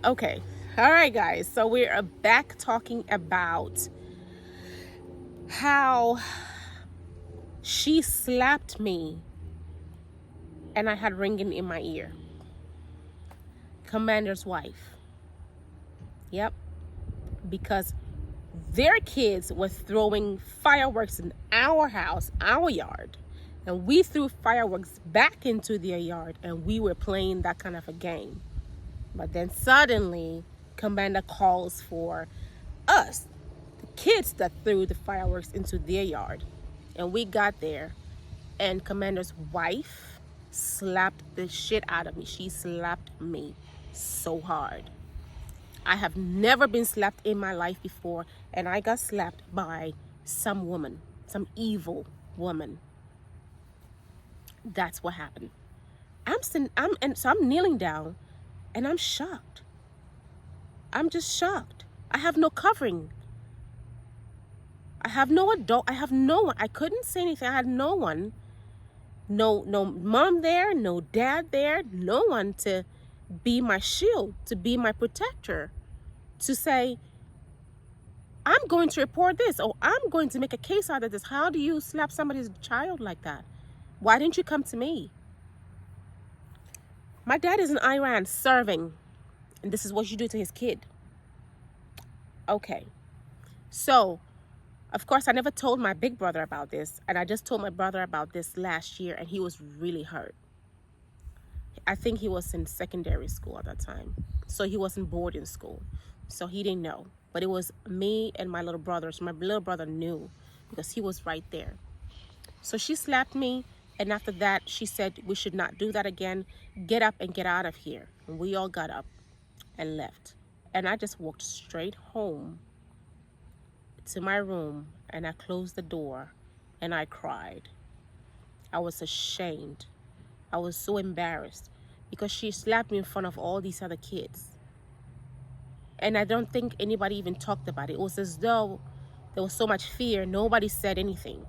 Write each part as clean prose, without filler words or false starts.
Okay. All right, guys. So we're back talking about how she slapped me and I had ringing in my ear. Commander's wife. Yep. Because their kids were throwing fireworks in our house, our yard. And we threw fireworks back into their yard and we were playing that kind of a game. But then suddenly, Commander calls for us, the kids that threw the fireworks into their yard. And we got there, and Commander's wife slapped the shit out of me. She slapped me so hard. I have never been slapped in my life before, and I got slapped by some woman, some evil woman. That's what happened. I'm kneeling down, and I'm shocked. I'm just shocked. I have no covering. I have no adult. I have no one. I couldn't say anything. I had no one. No mom there, no dad there, no one to be my shield, to be my protector, to say, I'm going to report this, or I'm going to make a case out of this. How do you slap somebody's child like that? Why didn't you come to me? My dad is in Iran serving, and this is what you do to his kid. Okay. So, of course, I never told my big brother about this, and I just told my brother about this last year, and he was really hurt. I think he was in secondary school at that time, so he was in boarding school, so he didn't know. But it was me and my little brother, so my little brother knew because he was right there. So she slapped me, and after that, she said we should not do that again. Get up and get out of here. And we all got up and left. And I just walked straight home to my room, and I closed the door, and I cried. I was ashamed. I was so embarrassed because she slapped me in front of all these other kids. And I don't think anybody even talked about it. It was as though there was so much fear, nobody said anything.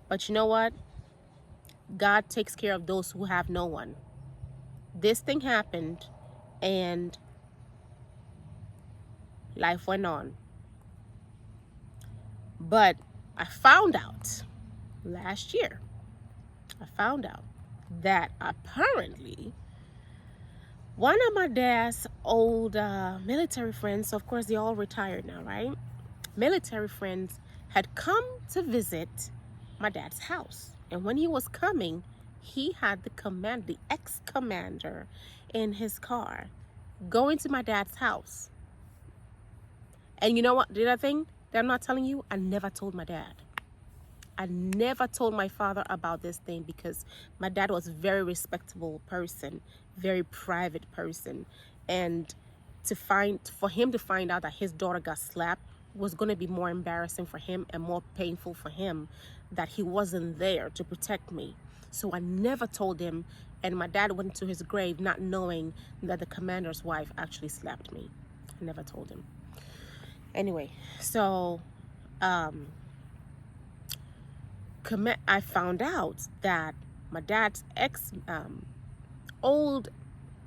But you know what? God takes care of those who have no one. This thing happened, and life went on. But I found out last year, that apparently one of my dad's old military friends, so of course they all retired now, right? Military friends had come to visit my dad's house. And when he was coming, he had the ex-commander in his car going to my dad's house. And you know what, the other thing that I'm not telling you, I never told my dad. I never told my father about this thing because my dad was a very respectable person, very private person. And for him to find out that his daughter got slapped was going to be more embarrassing for him and more painful for him that he wasn't there to protect me. So I never told him, and my dad went to his grave not knowing that the commander's wife actually slapped me. I never told him. Anyway, so I found out that my dad's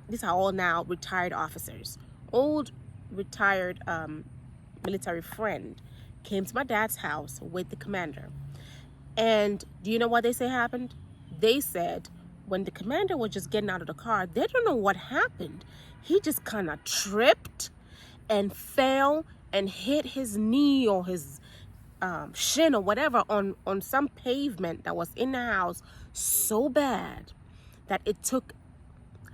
these are all now retired officers, old retired military friend came to my dad's house with the commander. And do you know what they say happened? They said when the commander was just getting out of the car, they don't know what happened. He just kind of tripped and fell and hit his knee or his shin or whatever on some pavement that was in the house so bad that it took,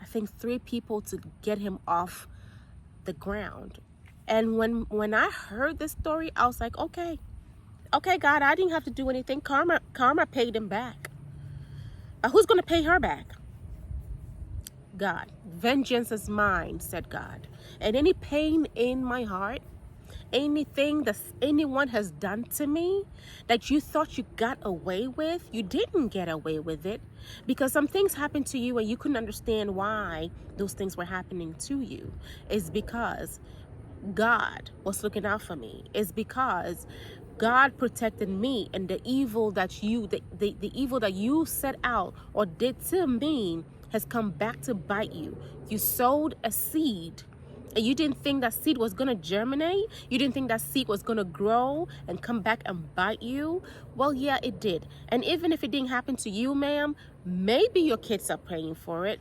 I think, 3 people to get him off the ground. And when I heard this story, I was like, okay, God, I didn't have to do anything. Karma paid him back. Who's going to pay her back? God. Vengeance is mine, said God. And any pain in my heart, anything that anyone has done to me that you thought you got away with, you didn't get away with it, because some things happened to you and you couldn't understand why those things were happening to you. It's because God was looking out for me. It's because God protected me, and the evil that the evil that you set out or did to me has come back to bite you. You sowed a seed And you didn't think that seed was going to germinate? You didn't think that seed was going to grow and come back and bite you? Well, yeah, it did. And even if it didn't happen to you, ma'am, maybe your kids are praying for it.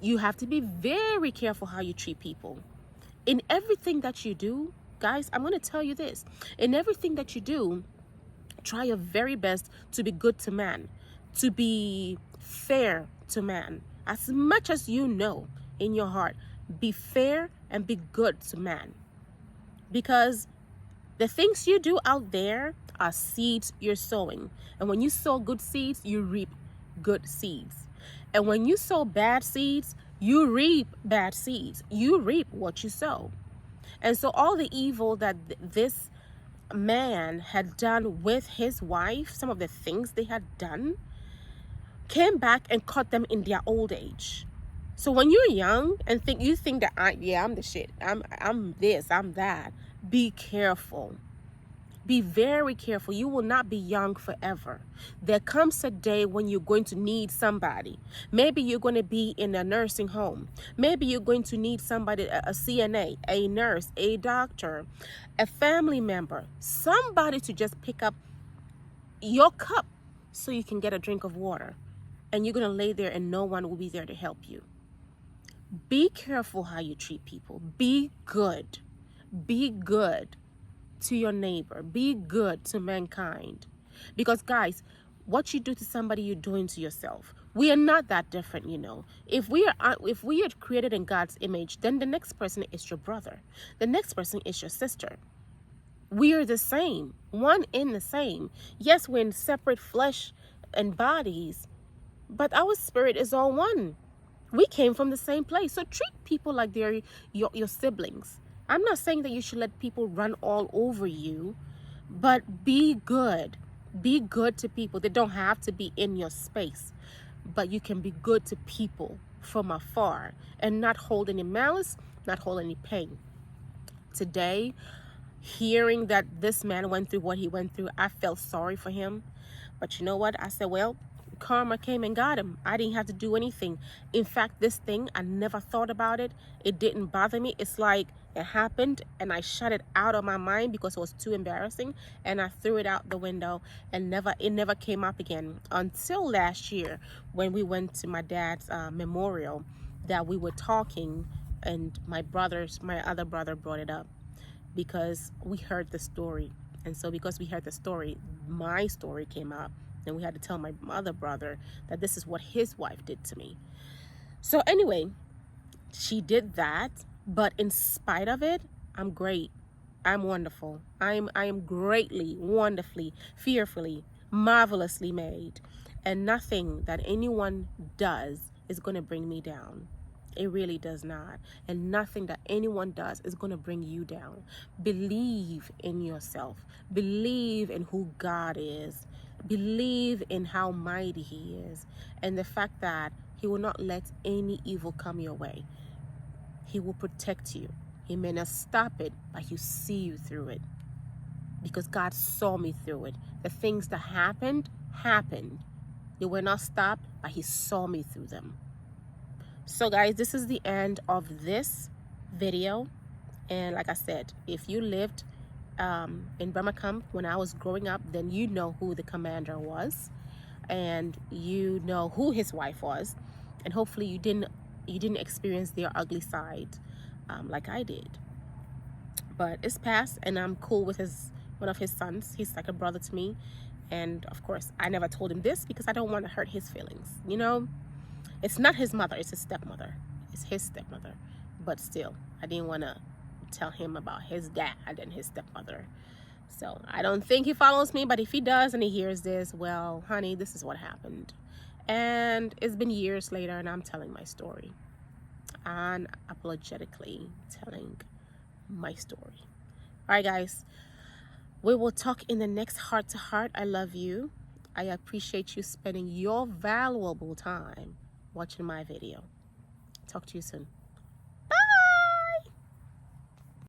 You have to be very careful how you treat people. In everything that you do, guys, I'm going to tell you this. In everything that you do, try your very best to be good to man, to be fair to man. As much as you know in your heart, be fair and be good to man. Because the things you do out there are seeds you're sowing. And when you sow good seeds, you reap good seeds. And when you sow bad seeds, you reap bad seeds. You reap what you sow. And so all the evil that this man had done with his wife, some of the things they had done, came back and caught them in their old age. So when you're young and you think that I'm the shit, I'm this, I'm that, be careful. Be very careful. You will not be young forever. There comes a day when you're going to need somebody. Maybe you're going to be in a nursing home. Maybe you're going to need somebody, a CNA, a nurse, a doctor, a family member, somebody to just pick up your cup so you can get a drink of water. And you're going to lay there and no one will be there to help you. Be careful how you treat people. Be good. Be good to your neighbor. Be good to mankind. Because guys, what you do to somebody, you're doing to yourself. We are not that different, you know. If we are created in God's image, then the next person is your brother. The next person is your sister. We are the same, one in the same. Yes, we're in separate flesh and bodies, but our spirit is all one. We came from the same place. So treat people like they're your siblings. I'm not saying that you should let people run all over you, but be good. Be good to people. They don't have to be in your space, but you can be good to people from afar and not hold any malice, not hold any pain. Today, hearing that this man went through what he went through, I felt sorry for him. But you know what? I said, well, karma came and got him. I didn't have to do anything. In fact, this thing, I never thought about it. It didn't bother me. It's like it happened and I shut it out of my mind because it was too embarrassing, and I threw it out the window, and it never came up again until last year when we went to my dad's memorial, that we were talking, and my other brother brought it up because we heard the story. And so because we heard the story, my story came up, and we had to tell my other brother that this is what his wife did to me. So anyway, she did that, but in spite of it, I'm great. I'm wonderful. I am greatly, wonderfully, fearfully, marvelously made. And nothing that anyone does is going to bring me down. It really does not. And nothing that anyone does is going to bring you down. Believe in yourself. Believe in who God is. Believe in how mighty he is, and the fact that he will not let any evil come your way. He will protect you. He may not stop it, but he'll see you through it, because God saw me through it. The things that happened. They were not stopped, but he saw me through them. So guys, this is the end of this video. And like I said, if you lived in Burma Camp when I was growing up, then you know who the commander was, and you know who his wife was, and hopefully you didn't experience their ugly side like I did. But it's past, and I'm cool with one of his sons. He's like a brother to me, and of course I never told him this because I don't want to hurt his feelings. You know, it's not his mother, it's his stepmother. It's his stepmother, but still, I didn't want to tell him about his dad and his stepmother. So I don't think he follows me, but if he does and he hears this, well, honey, this is what happened. And it's been years later, and I'm telling my story, unapologetically telling my story. All right, guys, we will talk in the next heart to heart. I love you. I appreciate you spending your valuable time watching my video. Talk to you soon.